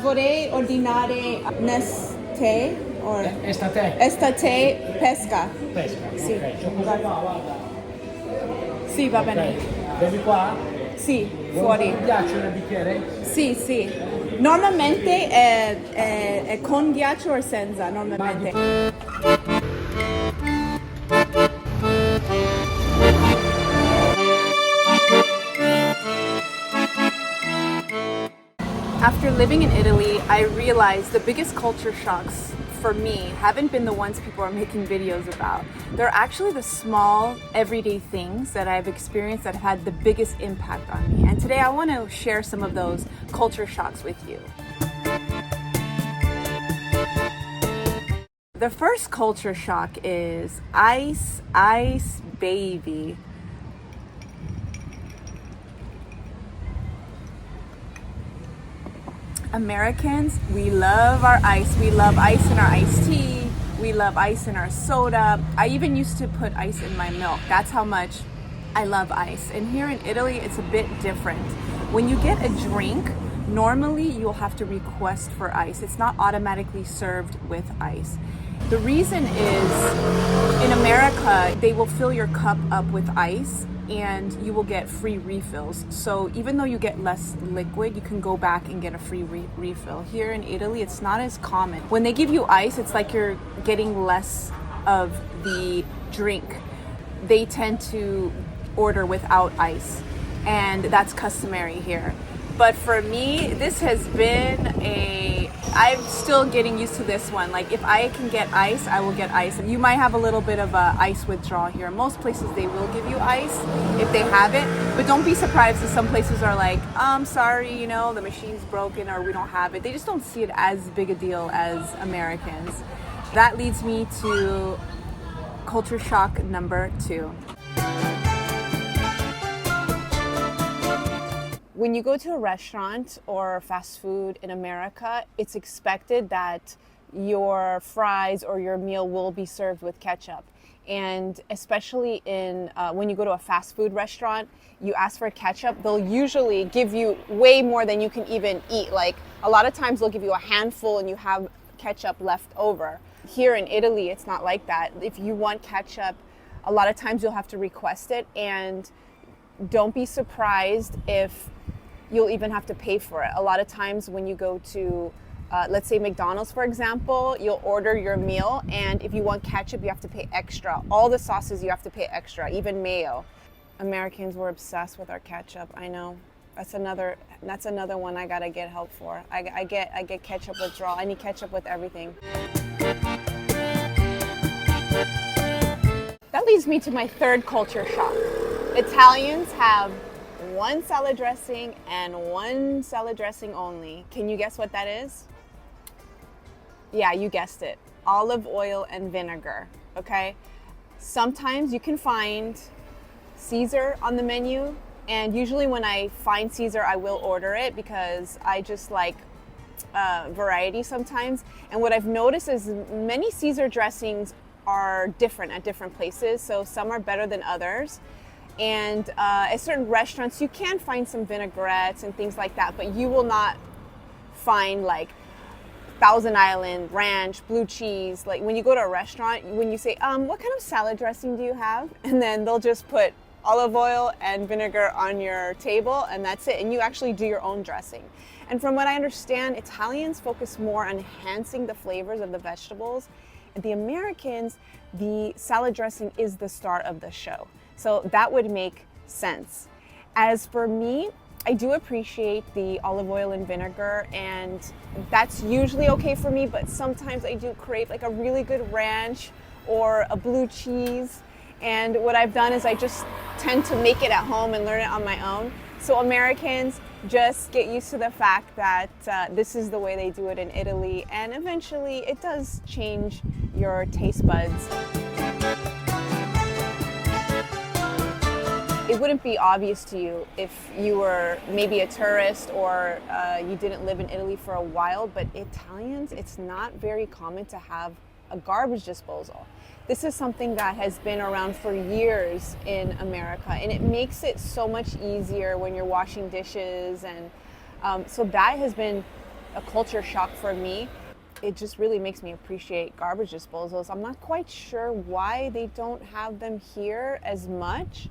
vorrei ordinare Nesté or Estate? Estate pesca. Pesca. Sì. Ok, cioccolata guarda. Sì, va bene. Ok. Bevi qua? Sì, Vuoi fuori. un po' di ghiaccio nel bicchiere? Sì, sì. Normalmente è con ghiaccio o senza, normalmente. After living in Italy, I realized the biggest culture shocks for me haven't been the ones people are making videos about. They're actually the small, everyday things that I've experienced that have had the biggest impact on me. And today I want to share some of those culture shocks with you. The first culture shock is ice, ice, baby. Americans, we love our ice. We love ice in our iced tea. We love ice in our soda. I even used to put ice in my milk. That's how much I love ice. And here in Italy, it's a bit different. When you get a drink, normally you'll have to request for ice. It's not automatically served with ice. The reason is in America, they will fill your cup up with ice and you will get free refills. So even though you get less liquid, you can go back and get a free refill. Here in Italy, it's not as common. When they give you ice, it's like you're getting less of the drink. They tend to order without ice, and that's customary here. But for me, this has been I'm still getting used to this one. Like if I can get ice, I will get ice. You might have a little bit of a ice withdrawal here. Most places they will give you ice if they have it, but don't be surprised if some places are like, sorry, the machine's broken or we don't have it. They just don't see it as big a deal as Americans. That leads me to culture shock number 2. When you go to a restaurant or fast food in America, it's expected that your fries or your meal will be served with ketchup. And especially when you go to a fast food restaurant, you ask for ketchup, they'll usually give you way more than you can even eat. Like a lot of times they'll give you a handful and you have ketchup left over. Here in Italy, it's not like that. If you want ketchup, a lot of times you'll have to request it, and don't be surprised if you'll even have to pay for it. A lot of times when you go to, let's say McDonald's, for example, you'll order your meal, and if you want ketchup, you have to pay extra. All the sauces, you have to pay extra, even mayo. Americans were obsessed with our ketchup, I know. That's another one I gotta get help for. I get ketchup withdrawal. I need ketchup with everything. That leads me to my third culture shock. Italians have one salad dressing and one salad dressing only. Can you guess what that is? Yeah, you guessed it. Olive oil and vinegar, okay? Sometimes you can find Caesar on the menu, and usually when I find Caesar, I will order it because I just like variety sometimes. And what I've noticed is many Caesar dressings are different at different places, so some are better than others. And at certain restaurants, you can find some vinaigrettes and things like that, but you will not find like Thousand Island, ranch, blue cheese. Like when you go to a restaurant, when you say, what kind of salad dressing do you have? And then they'll just put olive oil and vinegar on your table, and that's it. And you actually do your own dressing. And from what I understand, Italians focus more on enhancing the flavors of the vegetables. And the Americans, the salad dressing is the star of the show. So that would make sense. As for me, I do appreciate the olive oil and vinegar, and that's usually okay for me, but sometimes I do crave like a really good ranch or a blue cheese. And what I've done is I just tend to make it at home and learn it on my own. So Americans, just get used to the fact that this is the way they do it in Italy, and eventually it does change your taste buds. It wouldn't be obvious to you if you were maybe a tourist or you didn't live in Italy for a while, but Italians, it's not very common to have a garbage disposal. This is something that has been around for years in America, and it makes it so much easier when you're washing dishes. And so that has been a culture shock for me. It just really makes me appreciate garbage disposals. I'm not quite sure why they don't have them here as much.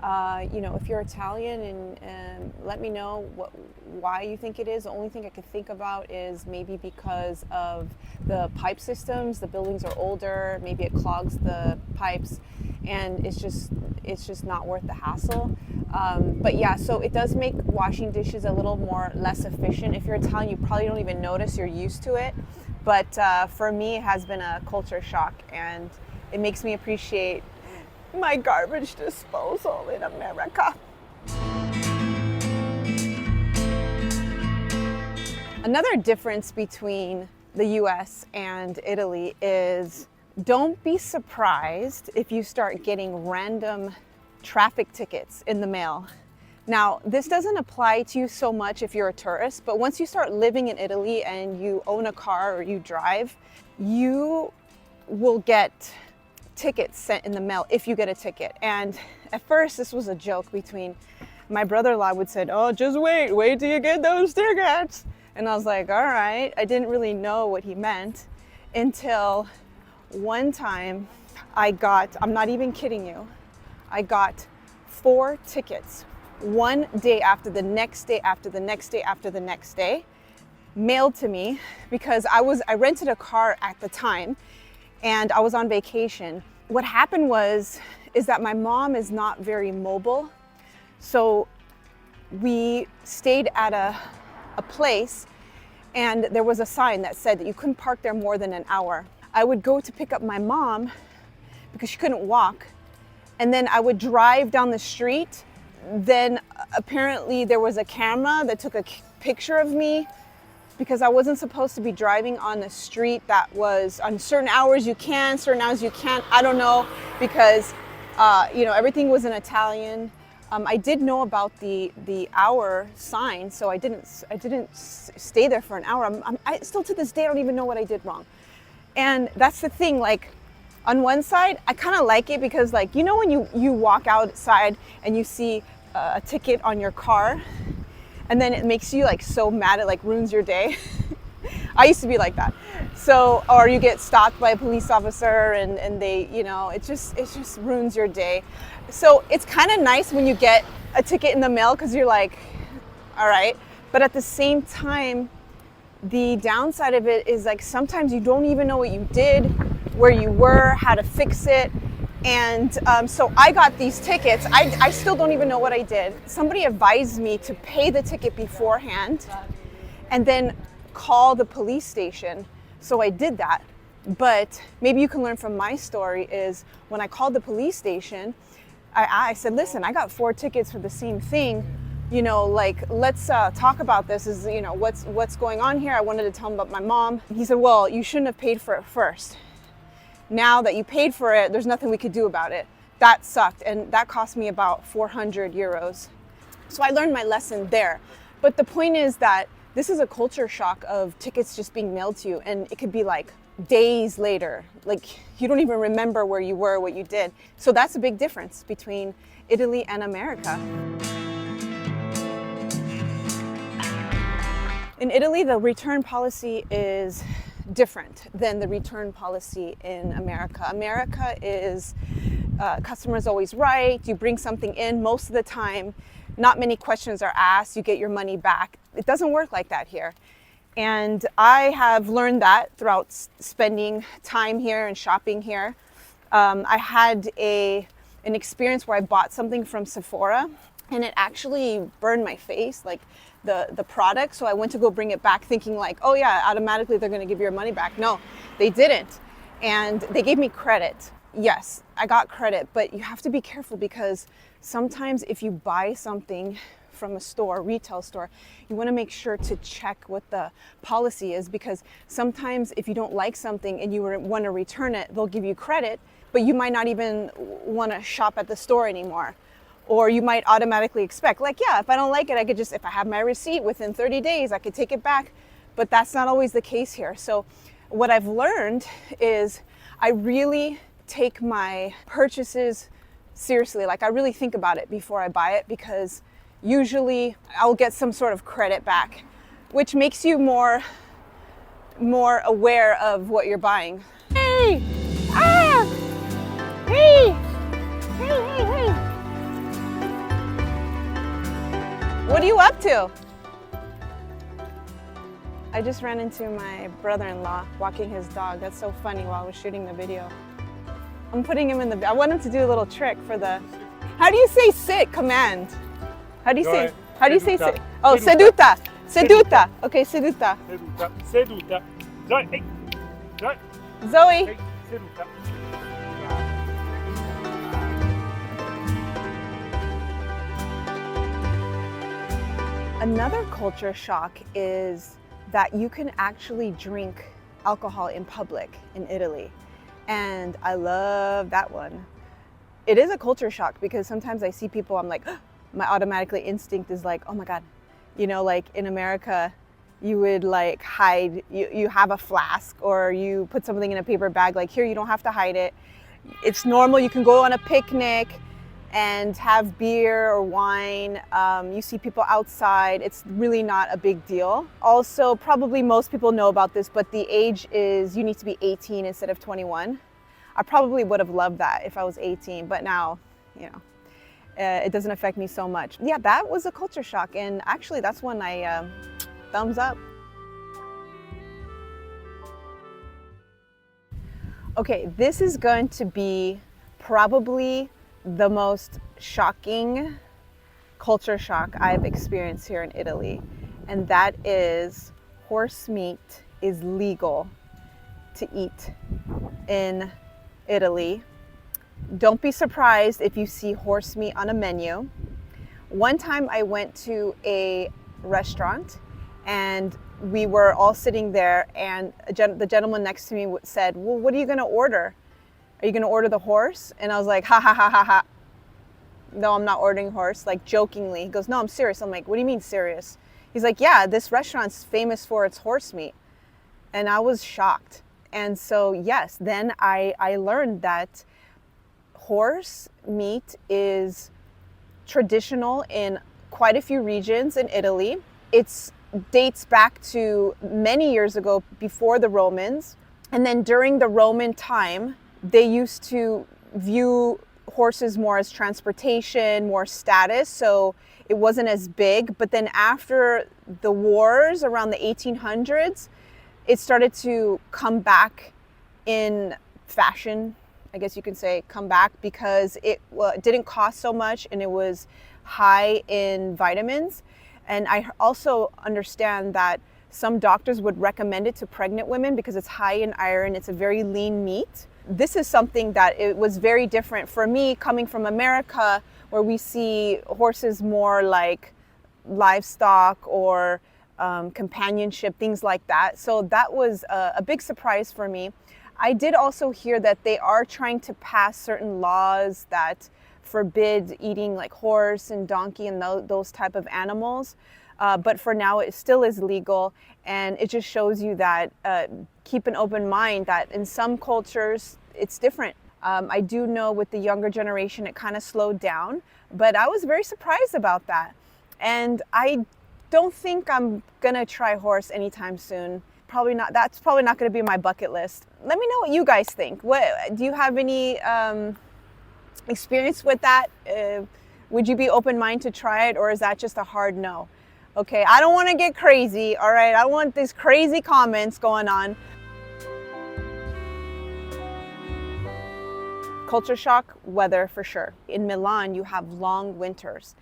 If you're Italian, and let me know why you think it is. The only thing I could think about is maybe because of the pipe systems. The buildings are older, maybe it clogs the pipes, and it's just not worth the hassle. But yeah, so it does make washing dishes a little less efficient. If you're Italian, you probably don't even notice, you're used to it. But for me, it has been a culture shock, and it makes me appreciate my garbage disposal in America. Another difference between the US and Italy is don't be surprised if you start getting random traffic tickets in the mail. Now, this doesn't apply to you so much if you're a tourist, but once you start living in Italy and you own a car or you drive, you will get tickets sent in the mail if you get a ticket. And at first this was a joke between my brother-in-law would say, "Oh, just wait till you get those tickets." And I was like, all right. I didn't really know what he meant until one time I'm not even kidding you, I got 4 tickets, one day after the next day after the next day after the next day, mailed to me because I rented a car at the time and I was on vacation. What happened is that my mom is not very mobile. So we stayed at a place and there was a sign that said that you couldn't park there more than an hour. I would go to pick up my mom because she couldn't walk. And then I would drive down the street. Then apparently there was a camera that took a picture of me because I wasn't supposed to be driving on a street that was on certain hours you can, certain hours you can't. I don't know, because everything was in Italian. I did know about the hour sign, so I didn't stay there for an hour. I still to this day I don't even know what I did wrong. And that's the thing, like on one side I kind of like it because when you walk outside and you see a ticket on your car and then it makes you so mad, it ruins your day. I used to be like that. So, or you get stopped by a police officer and they, it just ruins your day. So it's kind of nice when you get a ticket in the mail because you're like, all right. But at the same time, the downside of it is sometimes you don't even know what you did, where you were, how to fix it. And so I got these tickets. I still don't even know what I did. Somebody advised me to pay the ticket beforehand and then call the police station. So I did that. But maybe you can learn from my story is when I called the police station, I said, listen, I got 4 tickets for the same thing. Let's talk about this. Is what's going on here? I wanted to tell him about my mom. He said, well, you shouldn't have paid for it first. Now that you paid for it, there's nothing we could do about it. That sucked, and that cost me about 400 euros. So I learned my lesson there. But the point is that this is a culture shock of tickets just being mailed to you, and it could be days later. You don't even remember where you were, what you did. So that's a big difference between Italy and America. In Italy, the return policy is different than the return policy in America. America is customer's always right. You bring something in most of the time, not many questions are asked, you get your money back. It doesn't work like that here. And I have learned that throughout spending time here and shopping here. I had an experience where I bought something from Sephora and it actually burned my face, the product. So I went to go bring it back thinking oh yeah, automatically they're gonna give you your money back. No, they didn't. And they gave me credit. Yes, I got credit, but you have to be careful because sometimes if you buy something from a store, retail store, you want to make sure to check what the policy is, because sometimes if you don't like something and you want to return it, they'll give you credit, but you might not even want to shop at the store anymore. Or you might automatically expect, yeah, if I don't like it, I could just, if I have my receipt within 30 days, I could take it back. But that's not always the case here. So what I've learned is I really take my purchases seriously. I really think about it before I buy it, because usually I'll get some sort of credit back. which makes you more aware of what you're buying. Hey! Ah! Hey! Hey, hey, hey! What are you up to? I just ran into my brother-in-law walking his dog. That's so funny while I was shooting the video. I'm putting him in the, I want him to do a little trick for the, how do you say sit, command? How do you say sit? Oh, seduta. Seduta. Okay, seduta. Seduta. Seduta. Zoe. Hey. Zoe. Zoe. Hey. Seduta. Another culture shock is that you can actually drink alcohol in public in Italy. And I love that one. It is a culture shock because sometimes I see people, I'm like, my automatically instinct is like, oh my God. You know, like in America, you would like hide, you have a flask or you put something in a paper bag, like here, you don't have to hide it. It's normal, you can go on a picnic and have beer or wine. You see people outside. It's really not a big deal. Also, probably most people know about this, but the age is you need to be 18 instead of 21. I probably would have loved that if I was 18, but now, you know, it doesn't affect me so much. Yeah, that was a culture shock, and actually that's when I thumbs up. Okay, this is going to be probably the most shocking culture shock I've experienced here in Italy, and that is horse meat is legal to eat in Italy. Don't be surprised if you see horse meat on a menu. One time I went to a restaurant and we were all sitting there, and the gentleman next to me said, well, what are you gonna order? Are you gonna order the horse? And I was like, ha ha ha ha ha. No, I'm not ordering horse, like jokingly. He goes, no, I'm serious. I'm like, what do you mean serious? He's like, yeah, this restaurant's famous for its horse meat. And I was shocked. And so, yes, then I learned that horse meat is traditional in quite a few regions in Italy. It dates back to many years ago before the Romans. And then during the Roman time, they used to view horses more as transportation, more status, so it wasn't as big. But then after the wars around the 1800s, it started to come back in fashion, I guess you can say, come back, because it didn't cost so much and it was high in vitamins. And I also understand that some doctors would recommend it to pregnant women because it's high in iron, it's a very lean meat. This is something that it was very different for me coming from America, where we see horses more like livestock or companionship, things like that. So that was a big surprise for me. I did also hear that they are trying to pass certain laws that forbid eating like horse and donkey and those type of animals. But for now, it still is legal. And it just shows you that keep an open mind that in some cultures, it's different. I do know with the younger generation, it kind of slowed down, but I was very surprised about that. And I don't think I'm gonna try horse anytime soon. Probably not. That's probably not gonna be my bucket list. Let me know what you guys think. What do you have any experience with that? Would you be open-minded to try it, or is that just a hard no? Okay, I don't want to get crazy, all right? I don't want these crazy comments going on. Culture shock, weather for sure. In Milan, you have long winters,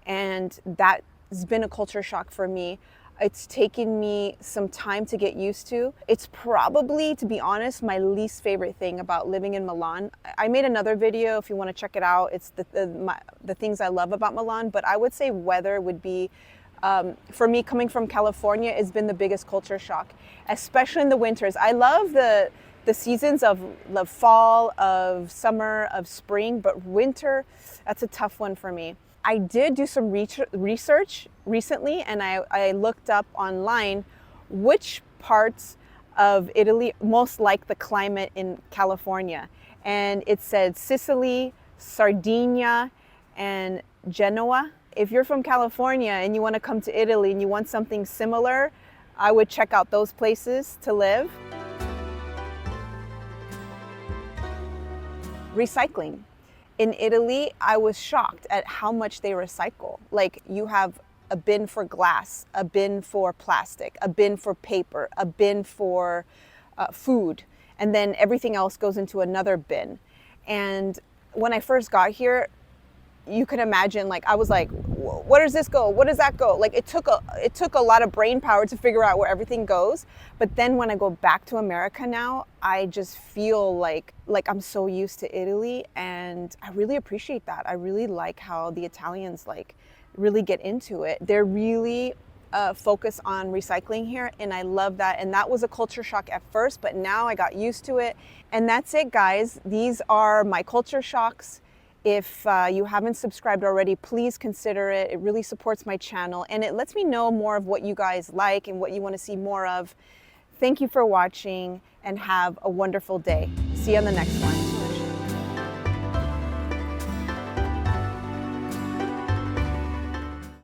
and that's been a culture shock for me. It's taken me some time to get used to. It's probably, to be honest, my least favorite thing about living in Milan. I made another video if you want to check it out. It's the things I love about Milan, but I would say weather would be, for me, coming from California, has been the biggest culture shock, especially in the winters. I love the seasons of fall, of summer, of spring, but winter, that's a tough one for me. I did do some research recently, and I looked up online which parts of Italy most like the climate in California. And it said Sicily, Sardinia, and Genoa. If you're from California and you want to come to Italy and you want something similar, I would check out those places to live. Recycling. In Italy, I was shocked at how much they recycle. Like, you have a bin for glass, a bin for plastic, a bin for paper, a bin for food, and then everything else goes into another bin. And when I first got here, you can imagine, like, I was like, where does this go? What does that go? Like, it took a lot of brain power to figure out where everything goes. But then when I go back to America now, I just feel like I'm so used to Italy, and I really appreciate that. I really like how the Italians like really get into it. They're really focus on recycling here, and I love that. And that was a culture shock at first, but now I got used to it. And that's it, guys. These are my culture shocks. If you haven't subscribed already, please consider it. It really supports my channel, and it lets me know more of what you guys like and what you want to see more of. Thank you for watching, and have a wonderful day. See you on the next one.